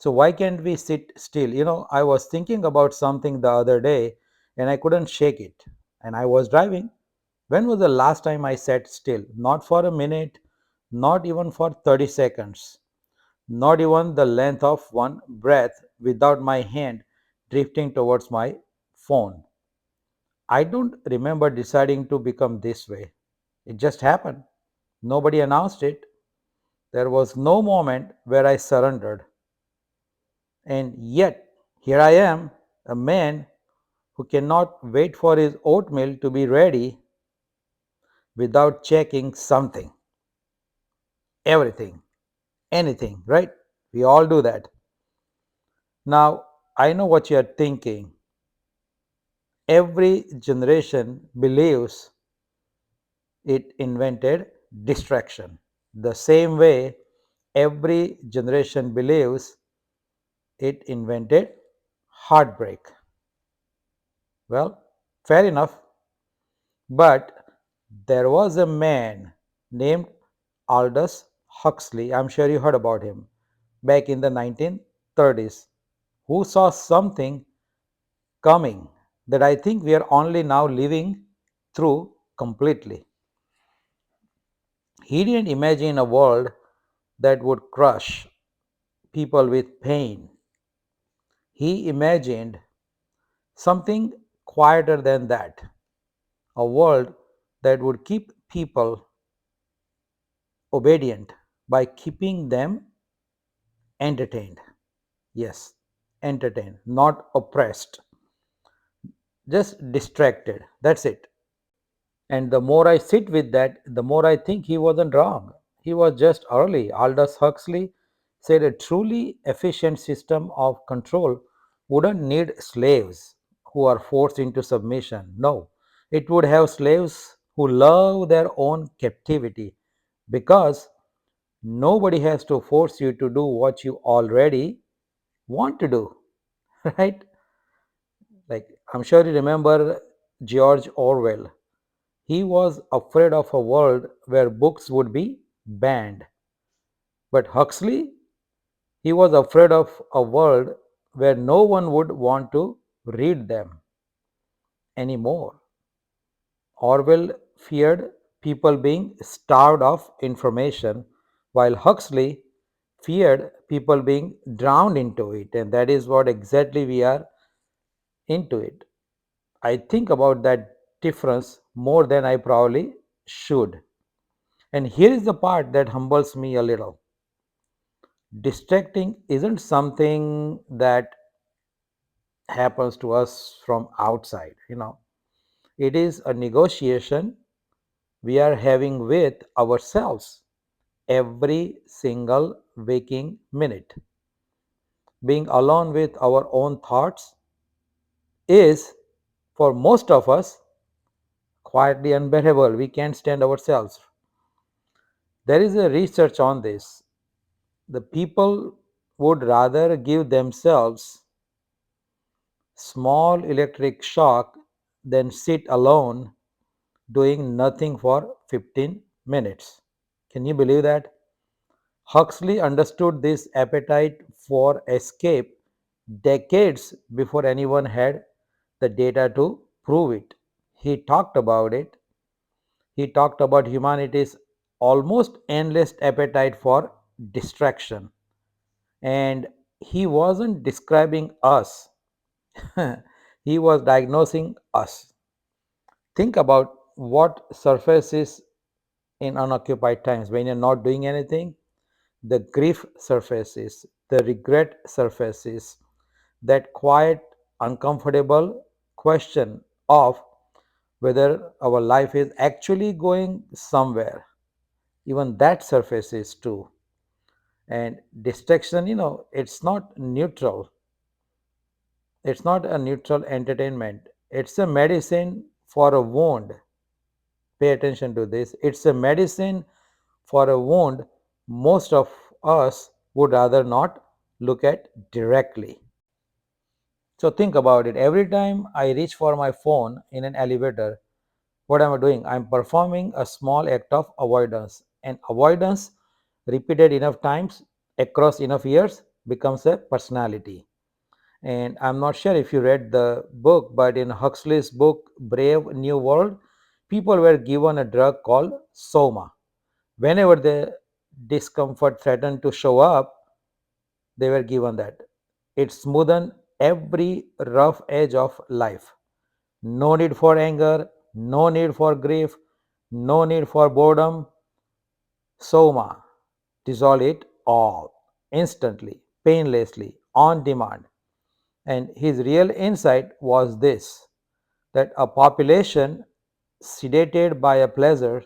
So why can't we sit still? I was thinking about something the other day and I couldn't shake it. And I was driving. When was the last time I sat still? Not for a minute, not even for 30 seconds, not even the length of one breath without my hand drifting towards my phone. I don't remember deciding to become this way. It just happened. Nobody announced it. There was no moment where I surrendered. And yet, here I am, a man who cannot wait for his oatmeal to be ready without checking something, everything, anything, right? We all do that. Now, I know what you are thinking. Every generation believes it invented distraction. The same way every generation believes it invented heartbreak. Well, fair enough. But there was a man named Aldous Huxley, I'm sure you heard about him, back in the 1930s, who saw something coming that I think we are only now living through completely. He didn't imagine a world that would crush people with pain. He imagined something quieter than that, a world that would keep people obedient by keeping them entertained. Yes, entertained, not oppressed, just distracted. That's it. And the more I sit with that, the more I think he wasn't wrong. He was just early. Aldous Huxley said a truly efficient system of control wouldn't need slaves who are forced into submission. No, it would have slaves who love their own captivity because nobody has to force you to do what you already want to do, right? Like, I'm sure you remember George Orwell. He was afraid of a world where books would be banned. But Huxley, he was afraid of a world where no one would want to read them anymore. Orwell feared people being starved of information, while Huxley feared people being drowned into it. And that is what exactly we are into it. I think about that difference more than I probably should. And here is the part that humbles me a little. Distracting isn't something that happens to us from outside. It is a negotiation we are having with ourselves every single waking minute. Being alone with our own thoughts is, for most of us, quietly unbearable. We can't stand ourselves. There is a research on this. The people would rather give themselves small electric shock than sit alone doing nothing for 15 minutes. Can you believe that? Huxley understood this appetite for escape decades before anyone had the data to prove it. He talked about it. He talked about humanity's almost endless appetite for distraction. And he wasn't describing us, he was diagnosing us. Think about what surfaces in unoccupied times when you're not doing anything. The grief surfaces, the regret surfaces, that quiet, uncomfortable question of whether our life is actually going somewhere. Even that surfaces too. And distraction, it's not neutral. It's not a neutral entertainment. It's a medicine for a wound. Pay attention to this. It's a medicine for a wound most of us would rather not look at directly. So think about it. Every time I reach for my phone in an elevator, what am I doing? I'm performing a small act of avoidance. And avoidance repeated enough times across enough years becomes a personality. And I'm not sure if you read the book, but in Huxley's book, Brave New World, people were given a drug called Soma. Whenever the discomfort threatened to show up, they were given that. It smoothened every rough edge of life. No need for anger, no need for grief, no need for boredom. Soma dissolve it all instantly, painlessly, on demand. And his real insight was this, that a population sedated by a pleasure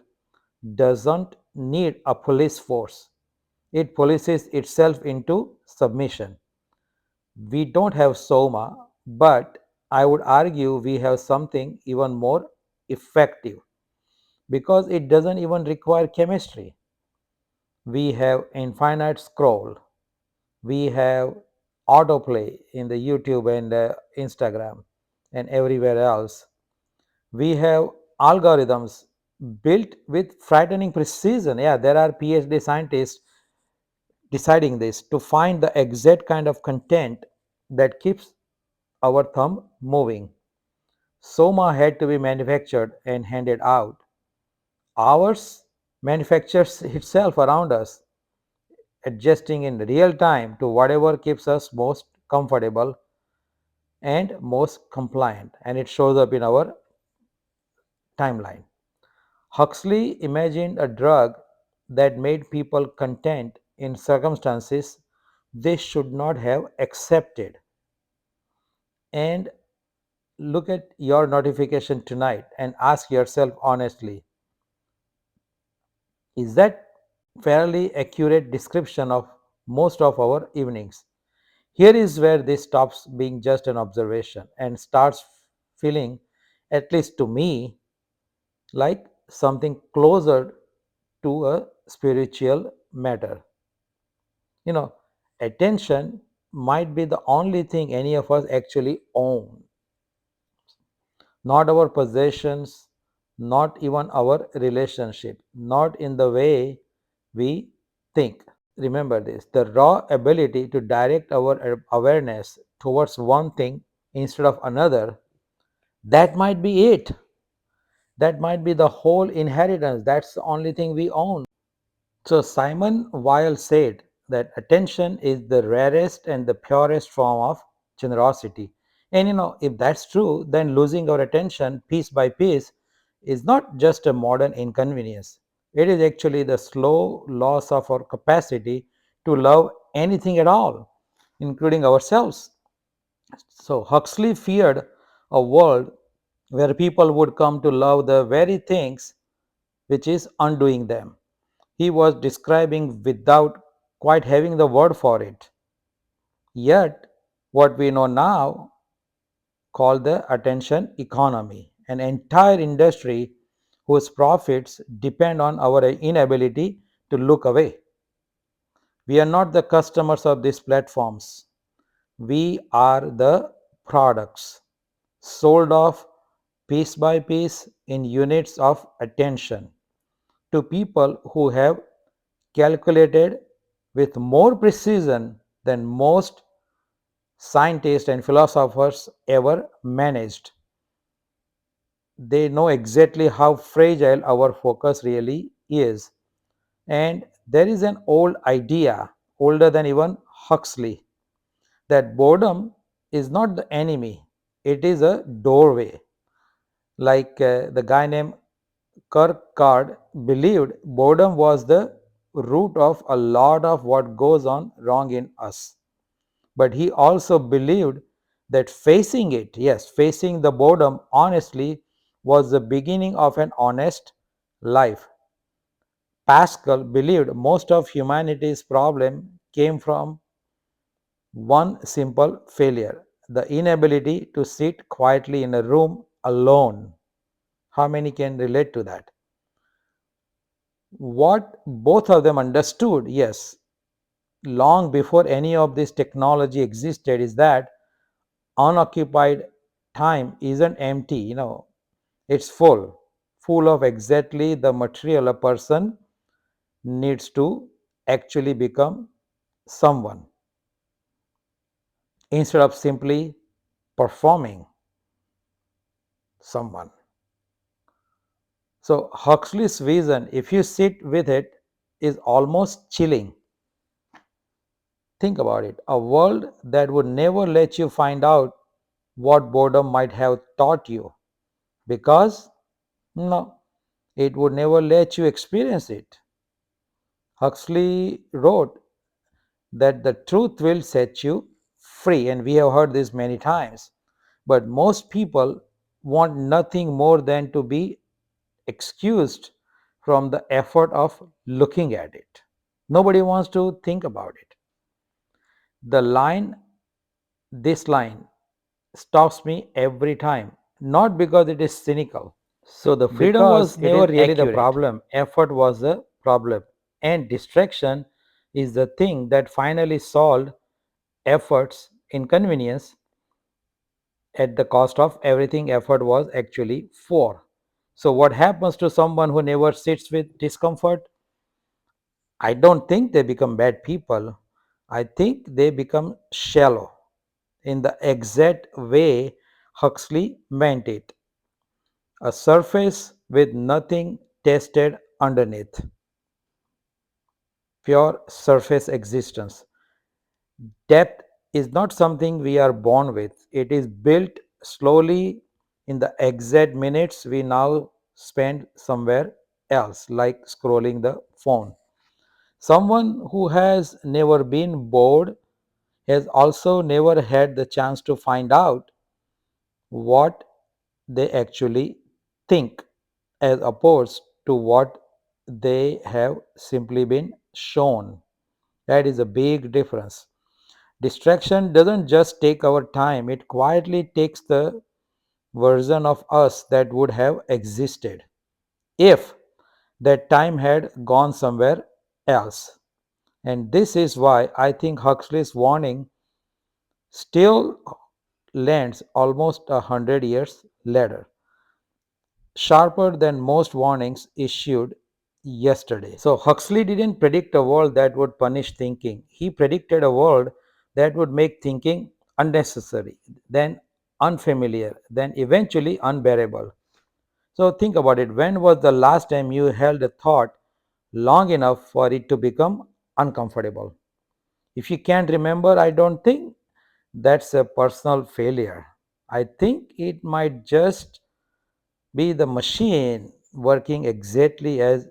doesn't need a police force. It polices itself into submission. We don't have Soma, but I would argue we have something even more effective because it doesn't even require chemistry. We have infinite scroll, we have autoplay in the YouTube and Instagram and everywhere else. We have algorithms built with frightening precision. Yeah, there are PhD scientists deciding this to find the exact kind of content that keeps our thumb moving. Soma had to be manufactured and handed out. Ours manufactures itself around us, adjusting in real time to whatever keeps us most comfortable and most compliant, and it shows up in our timeline. Huxley imagined a drug that made people content in circumstances they should not have accepted. And look at your notification tonight and ask yourself honestly, is that fairly accurate description of most of our evenings? Here is where this stops being just an observation and starts feeling, at least to me, like something closer to a spiritual matter. You know, attention might be the only thing any of us actually own, not our possessions, not even our relationship, not in the way we think. Remember this, the raw ability to direct our awareness towards one thing instead of another, that might be it. That might be the whole inheritance. That's the only thing we own. So Simon Weil said that attention is the rarest and the purest form of generosity. And if that's true, then losing our attention piece by piece is not just a modern inconvenience. It is actually the slow loss of our capacity to love anything at all, including ourselves. So Huxley feared a world where people would come to love the very things which is undoing them. He was describing without quite having the word for it. Yet, what we know now called the attention economy, an entire industry whose profits depend on our inability to look away. We are not the customers of these platforms. We are the products sold off piece by piece in units of attention to people who have calculated with more precision than most scientists and philosophers ever managed. They know exactly how fragile our focus really is. And there is an old idea, older than even Huxley, that boredom is not the enemy, it is a doorway. Like the guy named Kierkegaard believed boredom was the root of a lot of what goes on wrong in us. But he also believed that facing it, yes, facing the boredom honestly, was the beginning of an honest life. Pascal believed most of humanity's problem came from one simple failure, the inability to sit quietly in a room alone. How many can relate to that? What both of them understood, yes, long before any of this technology existed, is that unoccupied time isn't empty, it's full of exactly the material a person needs to actually become someone. instead of simply performing someone. So, Huxley's vision, if you sit with it, is almost chilling. Think about it, a world that would never let you find out what boredom might have taught you because no, it would never let you experience it. Huxley wrote that the truth will set you free, and we have heard this many times. But most people want nothing more than to be excused from the effort of looking at it. Nobody wants to think about it. The line, this line, stops me every time, not because it is cynical. So the freedom because was it never is really the accurate. problem, effort was the problem. And distraction is the thing that finally solved effort's inconvenience at the cost of everything effort was actually for. So, what happens to someone who never sits with discomfort? I don't think they become bad people. I think they become shallow in the exact way Huxley meant it, a surface with nothing tested underneath, pure surface existence. Depth is not something we are born with, it is built slowly in the exact minutes we now spend somewhere else, like scrolling the phone. Someone who has never been bored has also never had the chance to find out what they actually think, as opposed to what they have simply been shown. That is a big difference. Distraction doesn't just take our time, it quietly takes the version of us that would have existed if that time had gone somewhere else. And this is why I think Huxley's warning still lands almost 100 years later, sharper than most warnings issued yesterday. So, Huxley didn't predict a world that would punish thinking. He predicted a world that would make thinking unnecessary, then unfamiliar, then eventually unbearable. So, think about it. When was the last time you held a thought long enough for it to become uncomfortable? If you can't remember, I don't think that's a personal failure. I think it might just be the machine working exactly as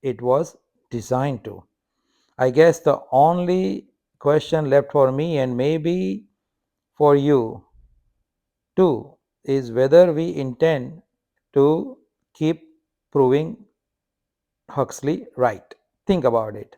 it was designed to. I guess the only question left for me and maybe for you too is whether we intend to keep proving Huxley right. Think about it.